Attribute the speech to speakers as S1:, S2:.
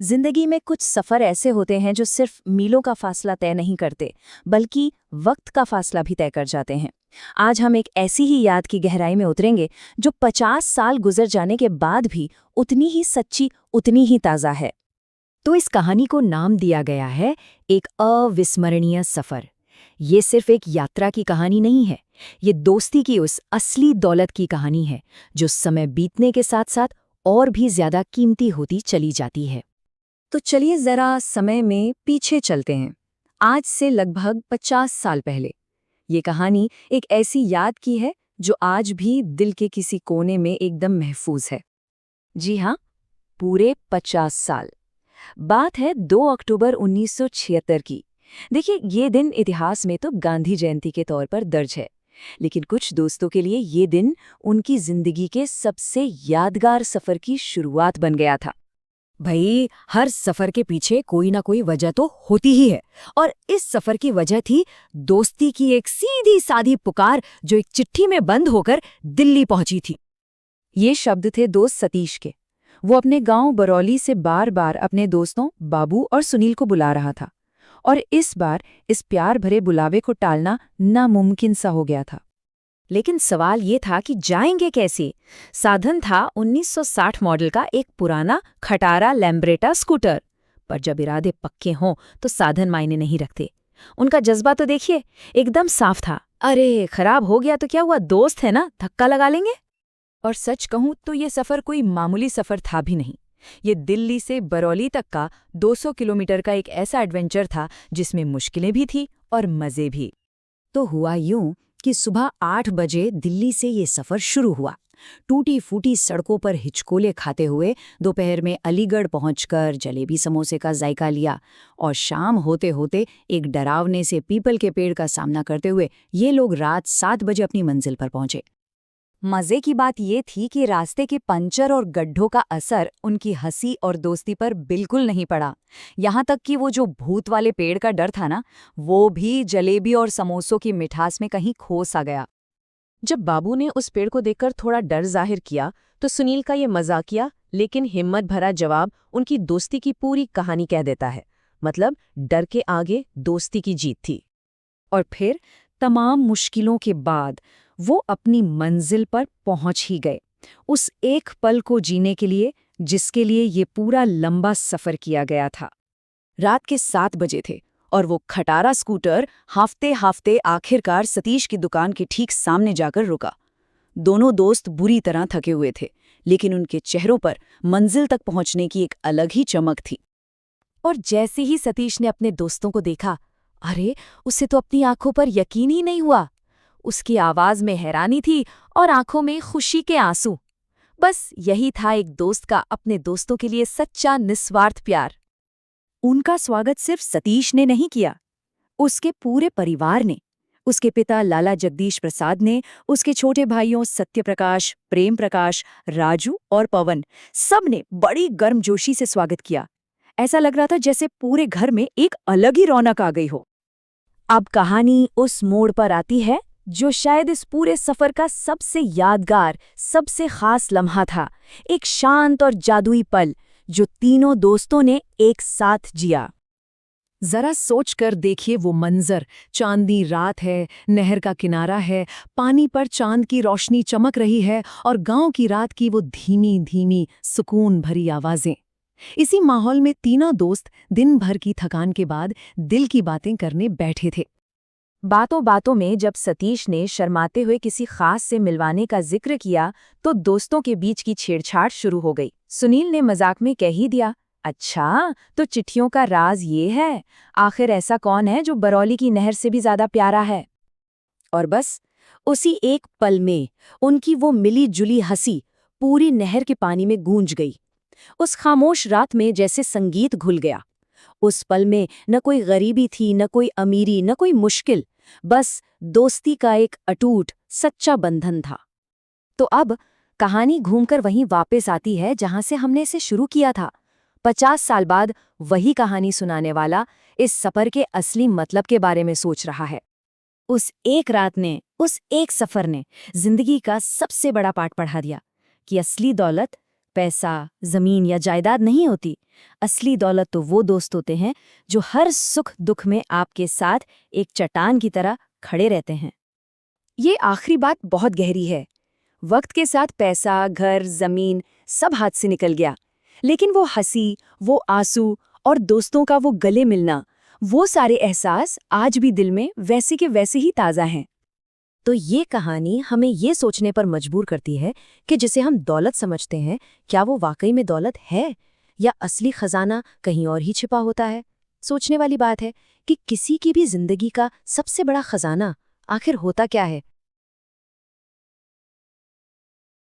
S1: जिंदगी में कुछ सफर ऐसे होते हैं जो सिर्फ मीलों का फासला तय नहीं करते, बल्कि वक्त का फासला भी तय कर जाते हैं। आज हम एक ऐसी ही याद की गहराई में उतरेंगे जो 50 साल गुजर जाने के बाद भी उतनी ही सच्ची, उतनी ही ताज़ा है।
S2: तो इस कहानी को नाम दिया गया है एक अविस्मरणीय सफर। ये सिर्फ एक यात्रा की कहानी नहीं है, ये दोस्ती की उस असली दौलत की कहानी है जो समय बीतने के साथ साथ और भी ज्यादा कीमती होती चली जाती है।
S1: तो चलिए जरा समय में पीछे चलते हैं। आज से लगभग 50 साल पहले ये कहानी एक ऐसी याद की है जो आज भी दिल के किसी कोने में एकदम महफूज है। जी हाँ, पूरे 50 साल। बात है 2 अक्टूबर 1976 की। देखिए, ये दिन इतिहास में तो गांधी जयंती के तौर पर दर्ज है, लेकिन कुछ दोस्तों के लिए ये दिन उनकी जिंदगी के सबसे यादगार सफर की शुरुआत बन गया था।
S2: भाई, हर सफर के पीछे कोई ना कोई वजह तो होती ही है, और इस सफर की वजह थी दोस्ती की एक सीधी सादी पुकार जो एक चिट्ठी में बंद होकर दिल्ली पहुंची थी।
S1: ये शब्द थे दोस्त सतीश के। वो अपने गांव बरौली से बार बार अपने दोस्तों बाबू और सुनील को बुला रहा था, और इस बार इस प्यार भरे बुलावे को टालना नामुमकिन सा हो गया था।
S2: लेकिन सवाल ये था कि जाएंगे कैसे। साधन था 1960 मॉडल का एक पुराना खटारा लैम्ब्रेटा स्कूटर। पर जब इरादे पक्के हों तो साधन मायने नहीं रखते। उनका जज्बा तो देखिए, एकदम साफ था। अरे, खराब हो गया तो क्या हुआ, दोस्त है ना, धक्का लगा लेंगे।
S1: और सच कहूं तो ये सफर कोई मामूली सफर था भी नहीं। ये दिल्ली से बरौली तक का 200 किलोमीटर का एक ऐसा एडवेंचर था जिसमें मुश्किलें भी थी और मजे भी।
S2: तो हुआ यूं कि सुबह 8 बजे दिल्ली से ये सफर शुरू हुआ। टूटी फूटी सड़कों पर हिचकोले खाते हुए दोपहर में अलीगढ़ पहुंचकर जलेबी समोसे का जायका लिया, और शाम होते होते एक डरावने से पीपल के पेड़ का सामना करते हुए ये लोग रात 7 बजे अपनी मंजिल पर पहुंचे।
S1: मजे की बात ये थी कि रास्ते के पंचर और गड्ढों का असर उनकी हंसी और दोस्ती पर बिल्कुल नहीं पड़ा। यहाँ तक कि वो जो भूत वाले पेड़ का डर था ना, वो भी जलेबी और समोसों की मिठास में कहीं खो सा गया। जब बाबू ने उस पेड़ को देखकर थोड़ा डर जाहिर किया, तो सुनील का ये मजाकिया लेकिन हिम्मत भरा जवाब उनकी दोस्ती की पूरी कहानी कह देता है। मतलब, डर के आगे दोस्ती की जीत थी।
S2: और फिर तमाम मुश्किलों के बाद वो अपनी मंजिल पर पहुंच ही गए, उस एक पल को जीने के लिए जिसके लिए ये पूरा लंबा सफर किया गया था।
S1: रात के 7 बजे थे और वो खटारा स्कूटर हाफते हाफते आखिरकार सतीश की दुकान के ठीक सामने जाकर रुका। दोनों दोस्त बुरी तरह थके हुए थे, लेकिन उनके चेहरों पर मंजिल तक पहुंचने की एक अलग ही चमक थी। और जैसे ही सतीश ने अपने दोस्तों को देखा, अरे, उसे तो अपनी आंखों पर यकीन ही नहीं हुआ। उसकी आवाज में हैरानी थी और आंखों में खुशी के आंसू। बस यही था एक दोस्त का अपने दोस्तों के लिए सच्चा निस्वार्थ प्यार।
S2: उनका स्वागत सिर्फ सतीश ने नहीं किया, उसके पूरे परिवार ने। उसके पिता लाला जगदीश प्रसाद ने, उसके छोटे भाइयों सत्यप्रकाश, प्रेम प्रकाश, राजू और पवन, सब ने बड़ी गर्मजोशी से स्वागत किया। ऐसा लग रहा था जैसे पूरे घर में एक अलग ही रौनक आ गई हो।
S1: अब कहानी उस मोड़ पर आती है जो शायद इस पूरे सफर का सबसे यादगार, सबसे खास लम्हा था। एक शांत और जादुई पल जो तीनों दोस्तों ने एक साथ जिया।
S2: जरा सोच कर देखिए वो मंजर। चांदनी रात है, नहर का किनारा है, पानी पर चांद की रोशनी चमक रही है, और गांव की रात की वो धीमी धीमी सुकून भरी आवाजें। इसी माहौल में तीनों दोस्त दिन भर की थकान के बाद दिल की बातें करने बैठे थे।
S1: बातों बातों में जब सतीश ने शर्माते हुए किसी खास से मिलवाने का जिक्र किया, तो दोस्तों के बीच की छेड़छाड़ शुरू हो गई। सुनील ने मजाक में कह ही दिया, अच्छा, तो चिट्ठियों का राज ये है। आखिर ऐसा कौन है जो बरौली की नहर से भी ज्यादा प्यारा है? और बस उसी एक पल में उनकी वो मिली जुली हंसी पूरी नहर के पानी में गूंज गई। उस खामोश रात में जैसे संगीत घुल गया। उस पल में न कोई गरीबी थी, न कोई अमीरी, न कोई मुश्किल, बस दोस्ती का एक अटूट सच्चा बंधन था। तो अब कहानी घूमकर वहीं वापस आती है जहां से हमने इसे शुरू किया था। 50 साल बाद वही कहानी सुनाने वाला इस सफर के असली मतलब के बारे में सोच रहा है। उस एक रात ने, उस एक सफर ने जिंदगी का सबसे बड़ा पाठ पढ़ा दिया कि असली दौलत
S2: पैसा, जमीन या जायदाद नहीं होती। असली दौलत तो वो दोस्त होते हैं जो हर सुख दुख में आपके साथ एक चट्टान की तरह खड़े रहते हैं।
S1: ये आखिरी बात बहुत गहरी है। वक्त के साथ पैसा, घर, जमीन सब हाथ से निकल गया, लेकिन वो हंसी, वो आंसू और दोस्तों का वो गले मिलना, वो सारे एहसास आज भी दिल में वैसे के वैसे ही ताज़ा हैं। तो ये कहानी हमें ये सोचने पर मजबूर करती है कि जिसे हम दौलत समझते हैं, क्या वो वाकई में दौलत है या असली खजाना कहीं और ही छिपा होता है। सोचने वाली बात है कि किसी की भी जिंदगी का सबसे बड़ा खजाना आखिर होता क्या है।